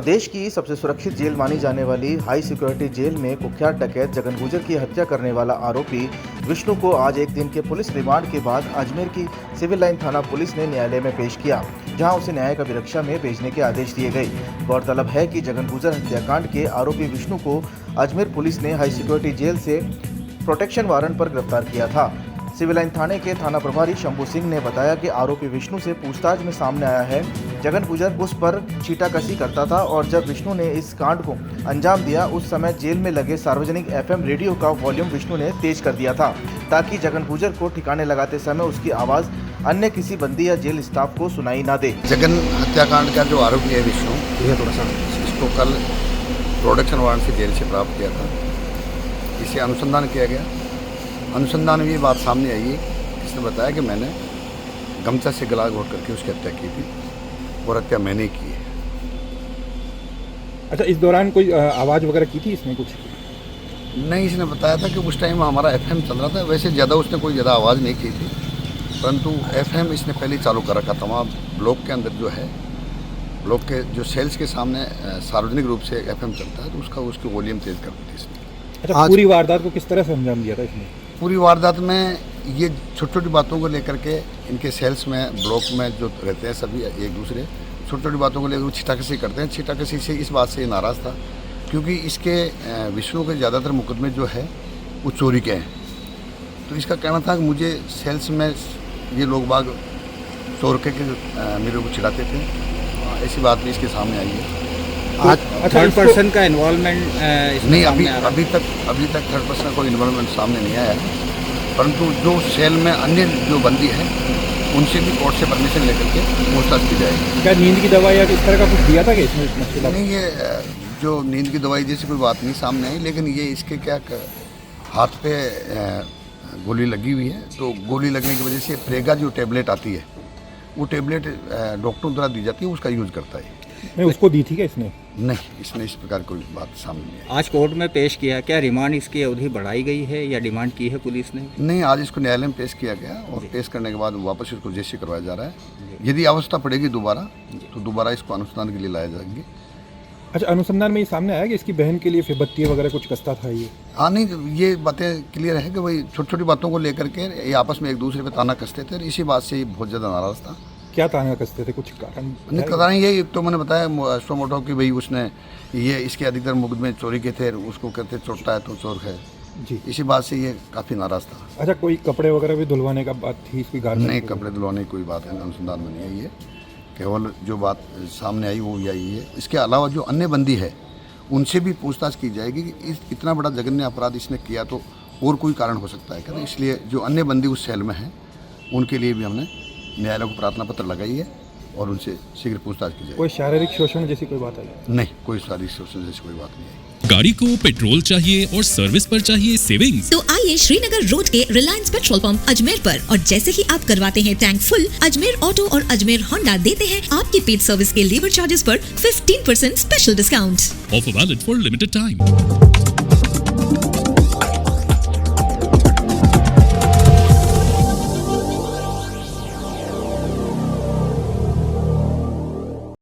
प्रदेश की सबसे सुरक्षित जेल मानी जाने वाली हाई सिक्योरिटी जेल में कुख्यात डकैत जगन गुजर की हत्या करने वाला आरोपी विष्णु को आज एक दिन के पुलिस रिमांड के बाद अजमेर की सिविल लाइन थाना पुलिस ने न्यायालय में पेश किया, जहां उसे न्यायिक अभिरक्षा में भेजने के आदेश दिए गए। गौरतलब है कि जगन गुजर हत्याकांड के आरोपी विष्णु को अजमेर पुलिस ने हाई सिक्योरिटी जेल से प्रोटेक्शन वारंट पर गिरफ्तार किया था। सिविल लाइन थाने के थाना प्रभारी शंभू सिंह ने बताया कि आरोपी विष्णु से पूछताछ में सामने आया है जगन गुजर उस पर छीटाकशी करता था और जब विष्णु ने इस कांड को अंजाम दिया उस समय जेल में लगे सार्वजनिक एफएम रेडियो का वॉल्यूम विष्णु ने तेज कर दिया था ताकि जगन गुजर को ठिकाने लगाते समय उसकी आवाज़ अन्य किसी बंदी या जेल स्टाफ को सुनाई ना दे। जगन हत्याकांड का जो आरोपी है विष्णु, इसको कल प्रोडक्शन वारंट से जेल से प्राप्त किया था। इसे अनुसंधान किया गया। अनुसंधान में ये बात सामने आई है, इसने बताया कि मैंने गमछा से गला घोट करके उसकी हत्या की थी और हत्या मैंने की है। अच्छा, इस दौरान कोई आवाज़ वगैरह की थी इसमें कुछ? नहीं, इसने बताया था कि उस टाइम हमारा एफएम चल रहा था। वैसे ज़्यादा उसने कोई ज़्यादा आवाज़ नहीं की थी, परंतु एफएम इसने पहले चालू कर रखा था। वहाँ ब्लॉक के अंदर जो है, ब्लॉक के जो सेल्स के सामने सार्वजनिक रूप से एफएम चलता है, तो उसकी वॉल्यूम तेज़ कर दी थी इसने। अच्छा, पूरी वारदात को किस तरह से अंजाम दिया था इसने? पूरी वारदात में ये छोटी छोटी बातों को लेकर के इनके सेल्स में, ब्लॉक में जो रहते हैं सभी एक दूसरे, छोटी छोटी बातों को लेकर वो छिटाकशी करते हैं। छिटाकशी से इस बात से ये नाराज़ था क्योंकि इसके विष्णु के ज़्यादातर मुकदमे जो है वो चोरी के हैं। तो इसका कहना था कि मुझे सेल्स में ये लोग बाग चोर के मेरे को छिड़ाते थे। ऐसी बात भी इसके सामने आई है। आज थर्ड पर्सन का इन्वॉल्वमेंट नहीं, अभी तक थर्ड पर्सन का कोई इन्वॉल्वमेंट सामने नहीं आया है, परंतु जो सेल में अन्य जो बंदी है उनसे भी कोर्ट से परमिशन लेकर के पूछताछ की जाएगी। क्या नींद की दवाई या इस तरह का कुछ दिया था कि इसमें? नहीं, ये जो नींद की दवाई जैसी कोई बात नहीं सामने आई, लेकिन ये इसके क्या हाथ पे गोली लगी हुई है। तो गोली लगने की वजह से प्रेगा जो टेबलेट आती है, वो टेबलेट डॉक्टरों द्वारा दी जाती है, उसका यूज़ करता है। नहीं, उसको दी थी क्या इसने? नहीं, इसने इस प्रकार कोई बात सामने नहीं आई। आज कोर्ट में पेश किया, क्या रिमांड इसकी अवधि बढ़ाई गई है या डिमांड की है पुलिस ने? नहीं, आज इसको न्यायालय में पेश किया गया और पेश करने के बाद वापस इसको जेल से करवाया जा रहा है। यदि आवश्यकता पड़ेगी दोबारा, तो दोबारा इसको अनुसंधान के लिए लाया जाएंगे। अच्छा, अनुसंधान में ये सामने आया कि इसकी बहन के लिए फिर बत्ती वगैरह कुछ कसता था ये? हाँ, नहीं, ये बातें क्लियर है कि भाई छोटी छोटी बातों को लेकर के ये आपस में एक दूसरे पे ताना कसते थे और इसी बात से ये बहुत ज़्यादा नाराज़ था। क्या ताना कसते थे, कुछ कारण? नहीं, कारण यही तो मैंने बताया स्टोमोटो कि भाई उसने ये इसके अधिकतर मुकदमे चोरी के थे, उसको कहते चोरता है तो चोर है जी। इसी बात से ये काफ़ी नाराज़ था। अच्छा, कोई कपड़े वगैरह भी धुलवाने का बात थी इसकी? नहीं, कपड़े धुलवाने की कोई बात है अनुसंधान में नहीं आई है। केवल जो बात सामने आई वो यही है। इसके अलावा जो अन्य बंदी है उनसे भी पूछताछ की जाएगी कि इतना बड़ा जघन्य अपराध इसने किया तो और कोई कारण हो सकता है क्या। इसलिए जो अन्य बंदी उस सेल में है उनके लिए भी हमने न्यायालय को प्रार्थना पत्र लगाई है और उनसे शीघ्र पूछताछ की जाएगी। कोई शारीरिक शोषण जैसी कोई बात आई? नहीं, कोई शारीरिक शोषण जैसी कोई बात नहीं है। गाड़ी को पेट्रोल चाहिए और सर्विस पर चाहिए सेविंग्स, तो आइए श्रीनगर रोड के रिलायंस पेट्रोल पंप अजमेर पर, और जैसे ही आप करवाते हैं टैंक फुल, अजमेर ऑटो और अजमेर होंडा देते हैं आपकी पेड सर्विस के लेबर चार्जेस पर 15% special discount. Offer valid for limited time.